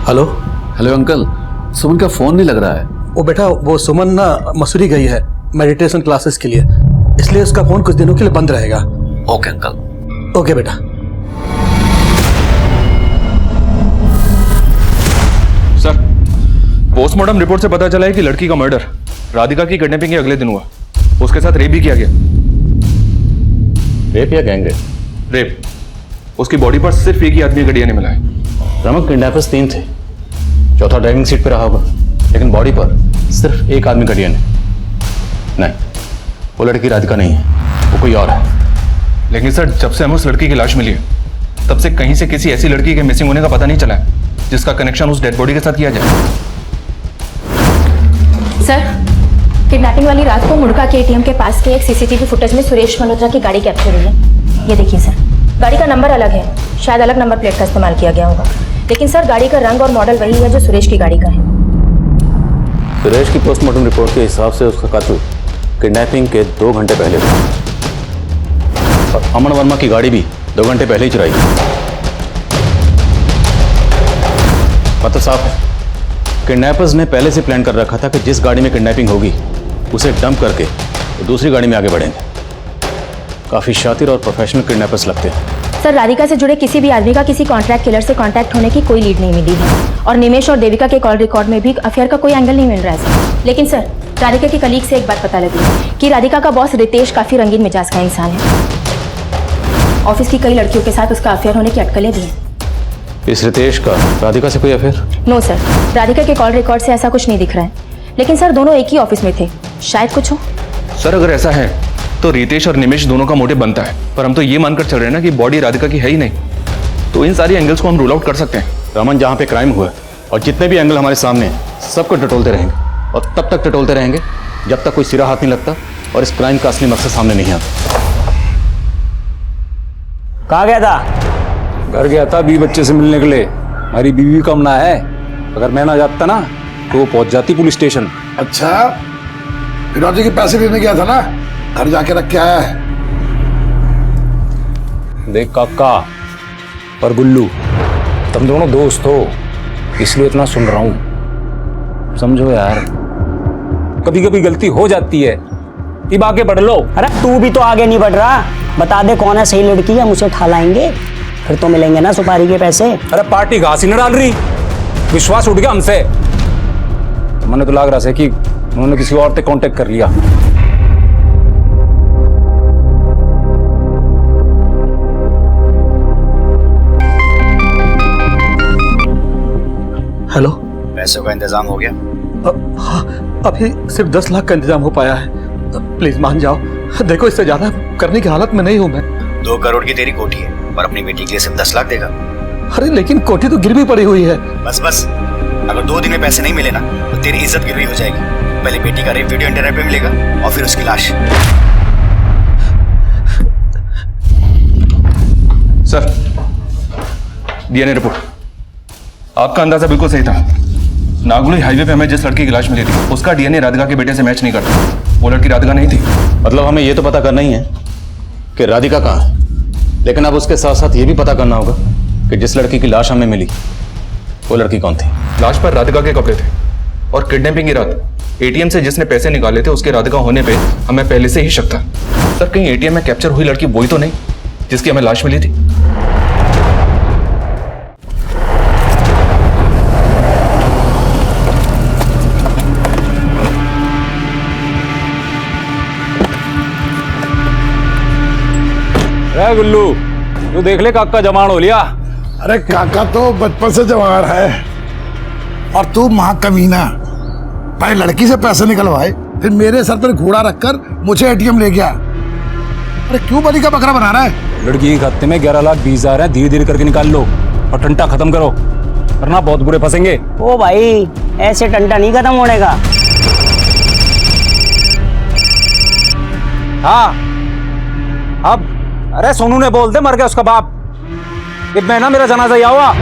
हेलो
हेलो अंकल, सुमन का फोन नहीं लग रहा है।
वो बेटा, वो सुमन ना मसूरी गई है मेडिटेशन क्लासेस के लिए, इसलिए उसका फोन कुछ दिनों के लिए बंद रहेगा।
Okay uncle.
ओके बेटा।
सर, पोस्टमार्टम रिपोर्ट से पता चला है कि लड़की का मर्डर राधिका की किडनैपिंग के अगले दिन हुआ। उसके साथ रेप भी किया गया।
रेप या गैंग रेप?
रेप। उसकी बॉडी पर सिर्फ एक ही आदमी का डीएनए मिला है।
रमक, किडनैपर्स 3 थे, चौथा ड्राइविंग सीट पे रहा होगा, लेकिन बॉडी पर सिर्फ एक आदमी का डीएनए। नहीं, वो लड़की राधिका नहीं है, वो कोई और है।
लेकिन सर, जब से हमें उस लड़की की लाश मिली है, तब से कहीं से किसी ऐसी लड़की के मिसिंग होने का पता नहीं चला है जिसका कनेक्शन उस डेड बॉडी के साथ किया जाए।
सर, किडनैपिंग वाली रात को मुड़का के एटीएम के पास के एक सीसीटीवी फुटेज में सुरेश मल्होत्रा की गाड़ी कैप्चर हुई है। ये देखिए सर, गाड़ी का नंबर अलग है, शायद अलग नंबर प्लेट का इस्तेमाल किया गया होगा, लेकिन सर गाड़ी का रंग और मॉडल वही है जो सुरेश की गाड़ी का है।
सुरेश की पोस्टमार्टम रिपोर्ट के हिसाब से उसका कातिल किडनैपिंग के 2 घंटे पहले था, और अमन वर्मा की गाड़ी भी 2 घंटे पहले ही चुराई। मतलब साफ है, किडनैपर्स ने पहले से प्लान कर रखा था कि जिस गाड़ी में किडनैपिंग होगी उसे डंप करके वो दूसरी गाड़ी में आगे बढ़ेंगे। काफी शातिर और प्रोफेशनल किडनैपर्स लगते हैं।
सर, राधिका से जुड़े किसी भी आदमी का किसी कॉन्ट्रैक्ट किलर से कांटेक्ट होने की कोई लीड नहीं मिली है और निमेश और देविका के कॉल रिकॉर्ड में भी अफेयर का कोई एंगल नहीं मिल रहा है सर। लेकिन सर, राधिका के कलीग से एक बात पता लगी कि राधिका का बॉस रितेश काफी रंगीन मिजाज का इंसान है। ऑफिस की कई लड़कियों के साथ उसका अफेयर होने की अटकलें भी हैं।
इस रितेश का राधिका से कोई अफेयर?
नो सर, राधिका के कॉल रिकॉर्ड से ऐसा कुछ नहीं दिख रहा है। लेकिन सर, दोनों एक ही ऑफिस में थे, शायद कुछ हो।
सर अगर ऐसा है तो रितेश और निमेश दोनों का मोटिव बनता है, पर हम तो ये मानकर चल रहे हैं ना कि बॉडी राधिका की है ही नहीं, तो इन सारी एंगल्स को हम रूल आउट कर सकते हैं।
रमन, जहाँ पे क्राइम हुआ है और जितने भी एंगल हमारे सामने हैं सबको टटोलते रहेंगे और तब तक टटोलते रहेंगे जब तक कोई सिरा हाथ नहीं लगता और इस क्राइम का असली मकसद सामने नहीं आता।
कहाँ गया था?
घर गया था बीवी बच्चे से मिलने के लिए। हमारी बीवी कम ना है, अगर मैं ना जाता ना तो वो पहुंच जाती पुलिस स्टेशन।
अच्छा, फिरौती के पैसे लेने गया था ना, घर जाके रख के आया है।
देख काका और गुल्लू, तुम दोनों दोस्त हो इसलिए इतना सुन रहा हूं, समझो यार। कभी कभी गलती हो जाती है, अब आगे बढ़ लो।
अरे तू भी तो आगे नहीं बढ़ रहा, बता दे कौन है सही लड़की, हम उसे ठा लाएंगे, फिर तो मिलेंगे ना सुपारी के पैसे।
अरे पार्टी घास ही न डाल रही, विश्वास उठ गया हमसे। मैंने तो लग रहा है कि उन्होंने किसी और से कांटेक्ट कर लिया।
हेलो,
पैसों का इंतजाम हो गया?
हाँ, अभी सिर्फ 10 लाख का इंतजाम हो पाया है। प्लीज मान जाओ, देखो इससे ज्यादा करने की हालत में नहीं हूं मैं।
2 करोड़ की तेरी कोठी है और अपनी बेटी के लिए सिर्फ 10 लाख देगा?
अरे लेकिन कोठी तो गिरवी पड़ी हुई है।
बस बस, अगर 2 दिन में पैसे नहीं मिले ना तो तेरी इज्जत गिरवी हो जाएगी। पहले बेटी का रेप वीडियो इंटरनेट पे मिलेगा और फिर उसकी लाश।
Sir, DNA report. आपका अंदाजा बिल्कुल सही था। नागुली हाईवे पे हमें जिस लड़की की लाश मिली थी उसका डीएनए राधिका के बेटे से मैच नहीं करता। वो लड़की राधिका नहीं थी।
मतलब हमें ये तो पता करना ही है कि राधिका कहाँ है, लेकिन अब उसके साथ साथ ये भी पता करना होगा कि जिस लड़की की लाश हमें मिली वो लड़की कौन थी।
लाश पर राधिका के कपड़े थे और किडनैपिंग की रात एटीएम से जिसने पैसे निकाले थे उसके राधिका होने पे हमें पहले से ही शक था। सर कहीं एटीएम में कैप्चर हुई लड़की वही तो नहीं जिसकी हमें लाश मिली थी?
अरे गुल्लू, तू देख ले काका जवान हो लिया।
अरे काका तो बचपन से जवान है, और तू महाकमीना, पहले लड़की से पैसे निकलवाए, फिर मेरे सर पर घोड़ा रखकर मुझे एटीएम ले गया। अरे क्यों बलि का बकरा बना रहा है?
लड़की के खाते में 11,20,000 है, धीरे धीरे करके निकाल लो और टंटा खत्म करो, वरना बहुत बुरे फंसेंगे।
ओ भाई, ऐसे टंटा नहीं खत्म होने का।
हाँ, अब अरे सोनू ने बोल दे मर गया उसका बाप। एक महीना मेरा जनाजा या हुआ।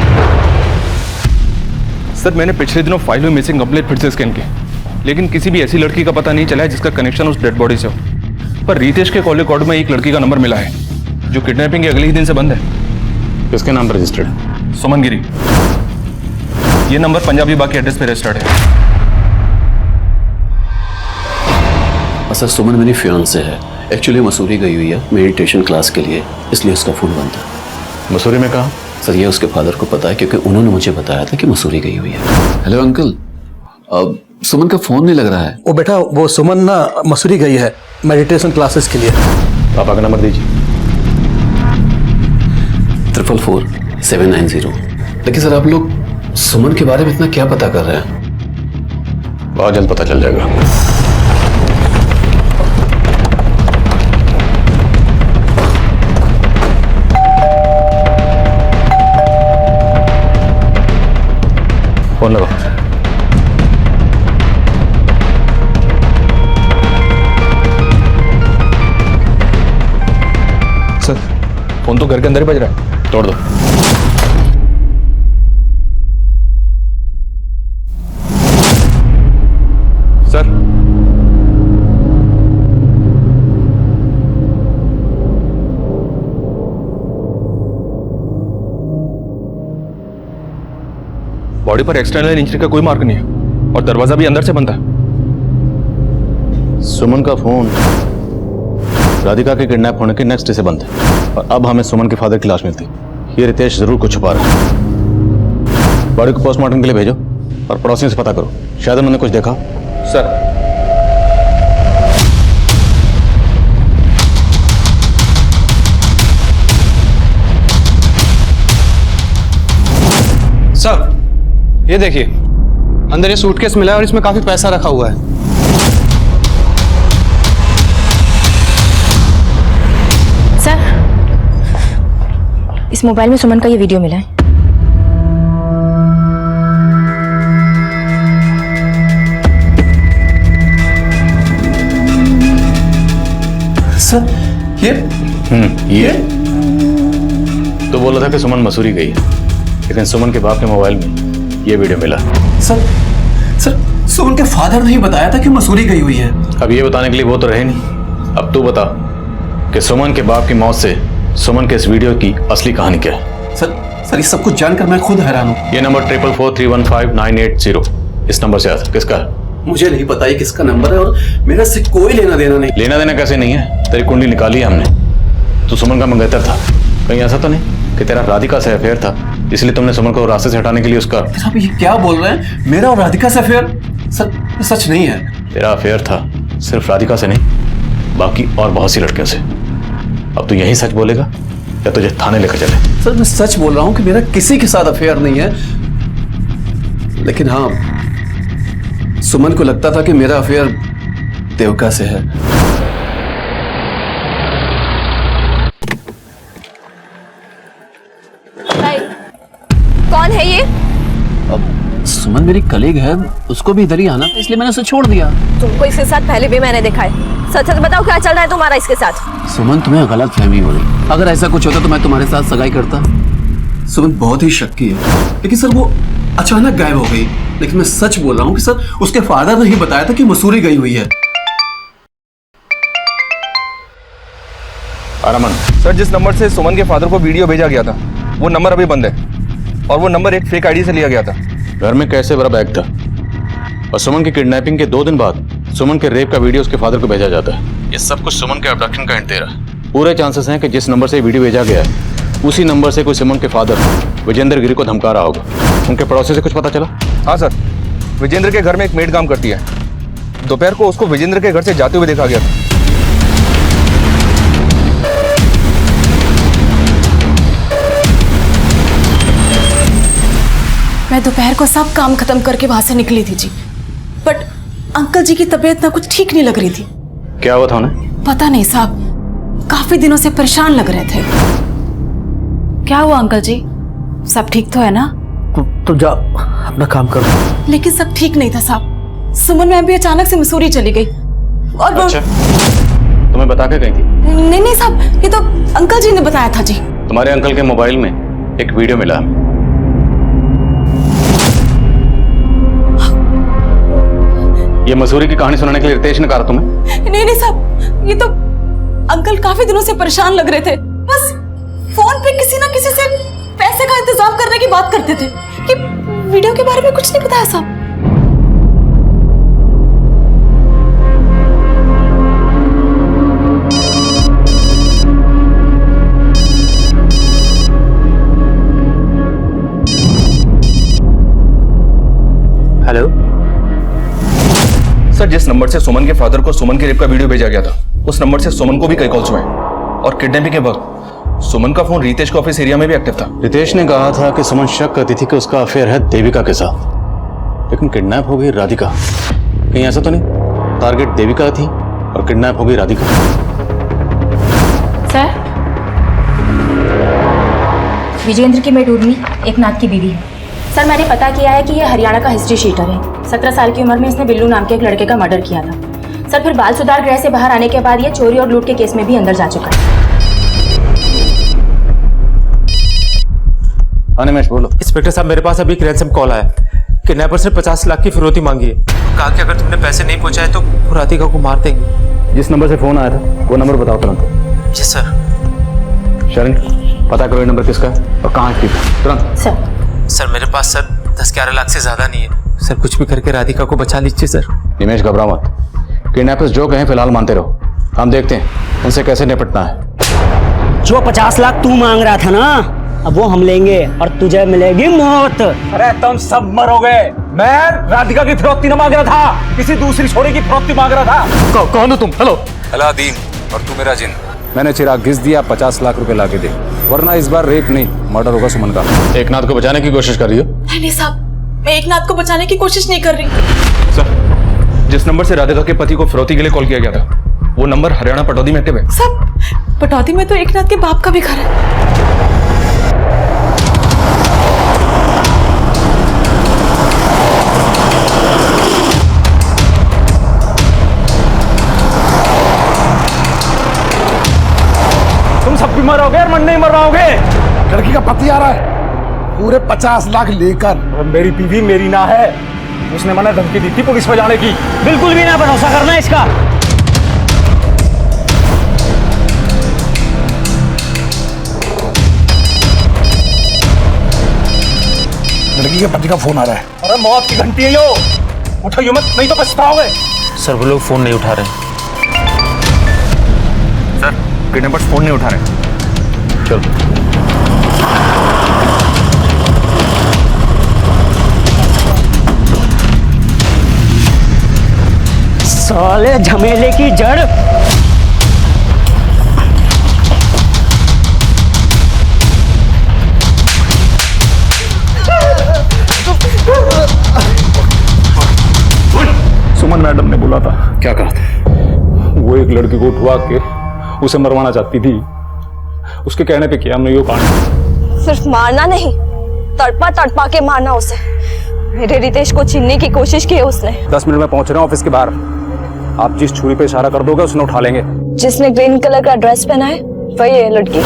सर मैंने पिछले दिनों फाइल में मिसिंग कंप्लेंट फिर से स्कैन की, लेकिन किसी भी ऐसी लड़की का पता नहीं चला है जिसका कनेक्शन उस डेड बॉडी से हो। पर रितेश के कॉल रिकॉर्ड में एक लड़की का नंबर मिला है जो किडनैपिंग के अगले ही दिन से बंद है।
किसके नाम पर रजिस्टर्ड है?
सुमन गिरी। ये नंबर पंजाबी बाग के एड्रेस पे रजिस्टर्ड है।
सर सुमन मेरी फियांसे है, एक्चुअली मसूरी गई हुई है मेडिटेशन क्लास के लिए, इसलिए उसका फोन बंद था।
मसूरी में कहाँ?
सर ये उसके फादर को पता है क्योंकि उन्होंने मुझे बताया था कि मसूरी गई हुई है। हेलो अंकल, अब सुमन का फोन नहीं लग रहा है।
ओ बेटा, वो सुमन ना मसूरी गई है मेडिटेशन क्लासेस के लिए।
पापा का नंबर दीजिए।
444-790। लेकिन सर आप लोग सुमन के बारे में इतना क्या पता कर रहे हैं?
बहुत जल्द पता चल जाएगा। फोन लगाओ।
सर फोन तो घर के अंदर ही बज रहा है।
तोड़ दो।
सर बॉडी पर एक्सटर्नल इंजरी का कोई मार्क नहीं है और दरवाजा भी अंदर से बंद है।
सुमन का फोन राधिका के किडनैप होने के नेक्स्ट डे से बंद है और अब हमें सुमन के फादर की लाश मिलती। ये रितेश जरूर कुछ छुपा रहा है। बॉडी को पोस्टमार्टम के लिए भेजो और पड़ोसियों से पता करो, शायद उन्होंने कुछ देखा।
सर
सर ये देखिए, अंदर ये सूटकेस मिला है और इसमें काफी पैसा रखा हुआ है।
सर, इस मोबाइल में सुमन का ये वीडियो मिला है।
सर
ये तो बोला था कि सुमन मसूरी गई है, लेकिन सुमन के बाप के मोबाइल में ये वीडियो मिला।
सर सुमन के फादर ने ही बताया था कि मसूरी गई हुई है।
अब ये बताने के लिए वो तो रहे नहीं। अब तू बता कि सुमन के बाप की मौत से सुमन के इस वीडियो की असली कहानी क्या है?
सर ये सब कुछ जानकर मैं खुद हैरान हूँ।
ये नंबर 4443155980 इस नंबर से आया था, किसका है?
मुझे नहीं पता ये किसका नंबर है और मेरा इससे कोई लेना देना नहीं।
लेना देना कैसे नहीं है? तेरी कुंडली निकाली है हमने। तू सुमन का मंगेतर था, कहीं ऐसा तो नहीं कि तेरा राधिका से अफेयर था इसलिए तुमने सुमन को रास्ते से हटाने के लिए उसका।
आप ये क्या बोल रहे हैं? मेरा और राधिका से अफेयर? सर सच नहीं है।
तेरा अफेयर था सिर्फ राधिका से नहीं, बाकी और बहुत सी लड़कियों से। अब तू यही सच बोलेगा या तुझे थाने लेकर चले?
सर मैं सच बोल रहा हूँ कि मेरा किसी के साथ अफेयर नहीं है, लेकिन हाँ सुमन को लगता था कि मेरा अफेयर देविका से है।
कौन है ये?
अब सुमन मेरी कलीग है, उसको भी इधर ही आना था इसलिए मैंने उसे छोड़ दिया।
तुमको इसके साथ पहले भी मैंने देखा है। सच सच बताओ क्या चल रहा है तुम्हारा इसके साथ?
सुमन तुम्हें गलत फहमी हो रही। अगर ऐसा कुछ होता तो मैं तुम्हारे साथ सगाई करता। सुमन बहुत ही शक्की है, लेकिन सर वो अचानक गायब हो गई। लेकिन मैं सच बोल रहा हूँ कि सर उसके फादर ने ही बताया था कि मसूरी गई हुई है।
रमन
सर, जिस नंबर से सुमन के फादर को वीडियो भेजा गया था वो नंबर अभी बंद है और वो नंबर एक फेक आईडी से लिया गया था।
घर में कैसे बड़ा बैग था और सुमन की किडनैपिंग के 2 दिन बाद सुमन के रेप का वीडियो उसके फादर को भेजा जाता है। ये सब कुछ सुमन के अबडक्शन का हिंट दे रहा है। पूरे चांसेस हैं कि जिस नंबर से वीडियो भेजा गया है उसी नंबर से कोई सुमन के फादर विजेंद्र गिरी को धमका रहा होगा। उनके पड़ोसी से कुछ पता चला?
हाँ सर, विजेंद्र के घर में एक मेड काम करती है। दोपहर को उसको विजेंद्र के घर से जाते हुए देखा गया था।
मैं दोपहर को सब काम खत्म करके वहां से निकली थी जी, बट अंकल जी की तबीयत ना कुछ ठीक नहीं लग रही थी।
क्या हुआ था उन्हें?
पता नहीं साहब, काफी दिनों से परेशान लग रहे थे। क्या हुआ अंकल जी, सब ठीक तो है ना?
तुम जा अपना काम करो।
लेकिन सब ठीक नहीं था साहब। सुमन मैम भी अचानक से मसूरी चली गई और
अच्छा, तुम्हें बता के गई थी?
नहीं साहब, ये तो अंकल जी ने बताया था जी।
तुम्हारे अंकल के मोबाइल में एक वीडियो मिला। ये मसूरी की कहानी सुनाने के लिए रितेश ने कहा तुम्हें?
नहीं साहब, ये तो अंकल काफी दिनों से परेशान लग रहे थे। बस फोन पे किसी ना किसी से पैसे का इंतजाम करने की बात करते थे कि वीडियो के बारे में कुछ नहीं बताया साहब।
हेलो सर, जिस नंबर से सुमन के फादर को सुमन के रेप का वीडियो भेजा गया था उस नंबर से सुमन को भी कई कॉल्स हुए और किडनैपिंग के वक्त सुमन का फोन रितेश के ऑफिस एरिया में भी एक्टिव था।
रितेश ने कहा था कि सुमन शक करती थी कि उसका अफेयर है देविका के साथ, लेकिन किडनैप हो गई राधिका। कहीं ऐसा तो नहीं टारगेट देविका थी और किडनैप हो गई राधिका?
सर, विजेंद्र की मेड उर्मी एक नाथ की बीवी है। सर, मैंने पता किया है कि यह हरियाणा का हिस्ट्री शीटर है। 17 साल की उम्र में इसने बिल्लू नाम के एक लड़के का मर्डर किया था। सर, फिर बाल सुधार गृह से बाहर आने के बाद यह चोरी और लूट के केस में भी अंदर जा चुका है।
अनिमेश बोलो।
इंस्पेक्टर साहब, मेरे पास अभी एक रैंसम कॉल आया। किडनैपर्स ने 50 लाख की फिरौती मांगी है। कहा कि अगर तुमने पैसे नहीं पहुंचाए तो वो राधिका को मार देंगे।
जिस नंबर से फोन आया था वो नंबर बताओ तुरंत।
जी सर।
शरण, पता करो ये नंबर किसका है और कहाँ की तुरंत।
सर
मेरे पास सर 10-11 लाख से ज्यादा नहीं है सर। कुछ भी करके राधिका को बचा लीजिए सर।
निमेश, घबराओ मत। किडनैपर्स जो कहें फिलहाल मानते रहो। हम देखते हैं इनसे कैसे निपटना है।
जो 50 लाख तू मांग रहा था ना, अब वो हम लेंगे और तुझे मिलेगी मौत।
अरे तुम सब मरोगे। मैं राधिका की फिरौती न मांग रहा था, किसी दूसरी छोरी की फिरौती मांग रहा था।
कौन हो तुम? हेलो।
अलादीन, और तू मेरा जिन। मैंने चिराग घिस दिया, 50 लाख रुपए लाके दे, वरना इस बार रेप नहीं मर्डर होगा सुमन का। एकनाथ को बचाने की कोशिश कर रही हो?
नहीं साहब, मैं एकनाथ को बचाने की कोशिश नहीं कर रही।
सर, जिस नंबर से राधिका के पति को फिरौती के लिए कॉल किया गया था, वो नंबर हरियाणा पटौदी में एक्टिव है।
सब पटौदी में तो एकनाथ के बाप का भी घर है।
तुम सब भी मरोगे और मन नहीं मरवाओगे।
लड़की का पति आ रहा है पूरे 50 लाख लेकर।
मेरी बीवी मेरी ना है, उसने मैंने धमकी दी थी पुलिस में जाने की।
बिल्कुल भी ना भरोसा करना इसका।
लड़की के पति का फोन आ रहा है।
अरे मौत की घंटी है यो, उठाइयो मत नहीं तो पछताओगे।
सर वो लोग फोन नहीं उठा रहे।
सर किडनैपर्स फोन नहीं उठा रहे।
चलो
साले झमेले की जड़।
सुमन मैडम ने बोला था।
क्या कहा था?
वो एक लड़की को उठवा के उसे मरवाना चाहती थी, उसके कहने पे किया हमने यो कांड।
सिर्फ मारना नहीं, तड़पा तड़पा के मारना उसे। मेरे रितेश को छीनने की कोशिश की है उसने।
10 मिनट में पहुंच रहे हैं ऑफिस के बाहर। आप जिस छुरी पे इशारा कर दोगे उसने उठा लेंगे।
जिसने ग्रीन कलर का ड्रेस पहना है वही है लड़की।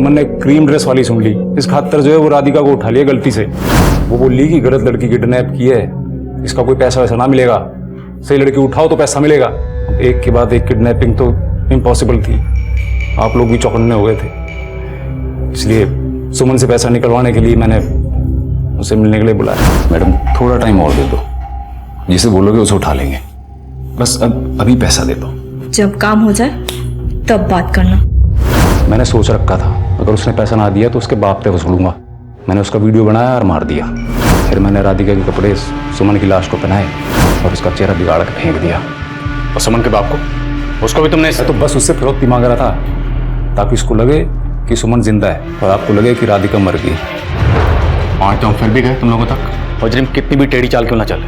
मैंने क्रीम ड्रेस वाली सुन ली, इस खातर जो है वो राधिका को उठा लिया गलती से। वो बोली कि गलत लड़की किडनैप की है, इसका कोई पैसा वैसा ना मिलेगा, सही लड़की उठाओ तो पैसा मिलेगा। एक के बाद एक किडनैपिंग तो इम्पॉसिबल थी। आप लोग भी चौकन्ने हो गए थे, इसलिए सुमन से पैसा निकलवाने के लिए मैंने उसे मिलने के लिए बुलाया।
मैडम थोड़ा टाइम और दे दो, जिसे बोलोगे उसे उठा लेंगे। बस अभी पैसा दे दो।
जब काम हो जाए तब बात करना।
मैंने सोच रखा था अगर उसने पैसा ना दिया तो उसके बाप पे वसूलूंगा। मैंने उसका वीडियो बनाया और मार दिया। फिर मैंने राधिका के कपड़े सुमन की लाश को पहनाए और उसका चेहरा बिगाड़ कर फेंक दिया।
और सुमन के बाप को, उसको भी तुमने?
तो बस उससे फिरौती मांग रहा था ताकि उसको लगे कि सुमन जिंदा है और आपको लगे कि राधिका मर गई।
आज तो हम फिर भी गए तुम लोगों तक। और जिम कितनी भी टेढ़ी चाल क्यों ना चले,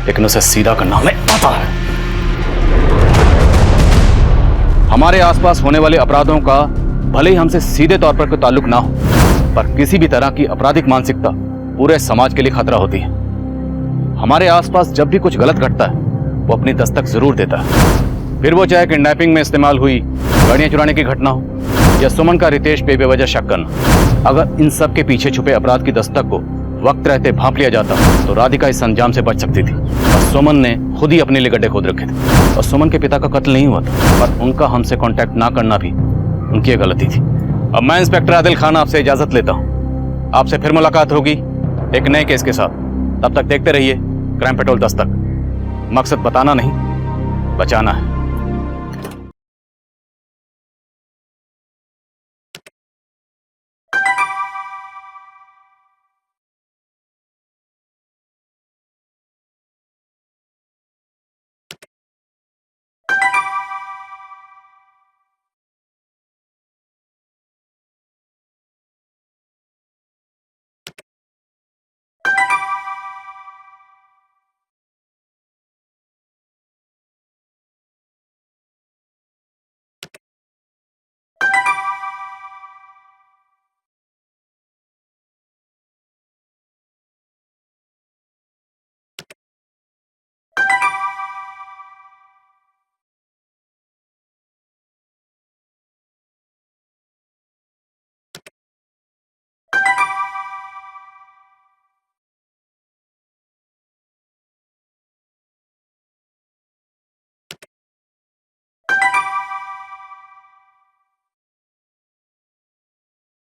लेकिन उसे सीधा करना हमें आता है। हमारे आसपास होने वाले अपराधों का भले ही हमसे सीधे तौर पर कोई ताल्लुक ना हो, पर किसी भी तरह की आपराधिक मानसिकता पूरे समाज के लिए खतरा होती है। हमारे आसपास जब भी कुछ गलत घटता है वो अपनी दस्तक जरूर देता है, फिर वो चाहे किडनैपिंग में इस्तेमाल हुई गाड़ियां चुराने की घटना हो या सुमन का रितेश पे बेवजह शक करना। अगर इन सब के पीछे छुपे अपराध की दस्तक को वक्त रहते भांप लिया जाता तो राधिका इस अंजाम से बच सकती थी। और सुमन ने खुद ही अपने लिए गड्ढे खोद रखे थे। और सुमन के पिता का कत्ल नहीं हुआ था, पर उनका हमसे कांटेक्ट ना करना भी उनकी गलती थी। अब मैं इंस्पेक्टर आदिल खान आपसे इजाजत लेता हूँ। आपसे फिर मुलाकात होगी एक नए केस के साथ। तब तक देखते रहिए क्राइम पेट्रोल दस्तक। मकसद बताना नहीं, बचाना है।